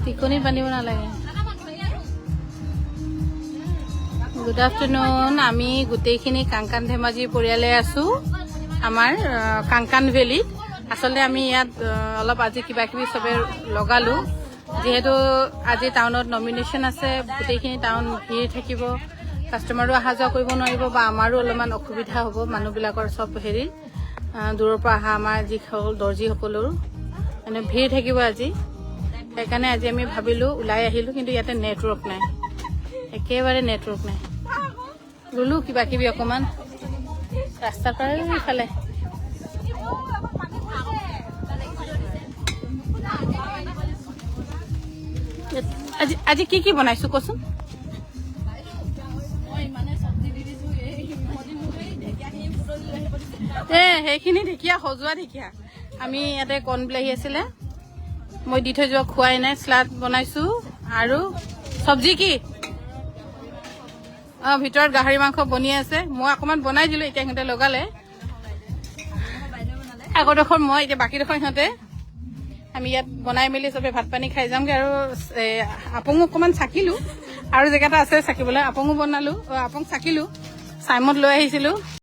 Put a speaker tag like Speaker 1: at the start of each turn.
Speaker 1: টিকনি বান্ধিব নালাগে। Good afternoon. আমি গোটেইখিনি কাংকান ধেমাজি পৰিয়ালে আছো আমাৰ কাংকান ভেলীত। আচলতে আমি ইয়াত অলপ আজি কিবা কিবি চবে লগালো, যিহেতু আজি টাউনত নমিনেশ্যন আছে। গোটেইখিনি টাউন ভিৰ থাকিব, কাষ্টমাৰো অহা যোৱা কৰিব নোৱাৰিব বা আমাৰো অলপমান অসুবিধা হ'ব। মানুহবিলাকৰ চব হেৰি দূৰৰ পৰা অহা আমাৰ যিসকল দৰ্জীসকলৰো মানে ভিৰ থাকিব আজি। সেইকাৰণে আজি আমি ভাবিলো ওলাই আহিলো, কিন্তু ইয়াতে নেটৱৰ্ক নাই, একেবাৰে নেটৱৰ্ক নাই। ৰুলো কিবা কিবি অকমান ৰাস্তাৰ পৰা ইফালে। আজি কি কি বনাইছো কচোন? সেইখিনি ঢেকীয়া, সজোৱা ঢেকীয়া। আমি ইয়াতে কণ বিলাহী আছিলে, মই দি থৈ যোৱা খোৱাই নাই। শ্লাড বনাইছো আৰু চব্জি কি ভিতৰত গাহৰি মাংস বনি আছে। মই অকমান বনাই দিলো, এতিয়া সিহঁতে লগালে। আগৰডোখৰ মই, এতিয়া বাকীডোখৰ সিহঁতে। আমি ইয়াত বনাই মেলি চবে ভাত পানী খাই যামগে। আৰু আপঙো অকমান চাকিলো, আৰু জেগা এটা আছে চাকিবলৈ। আপঙো বনালো, আপং চাকিলো, চাইমত লৈ আহিছিলো।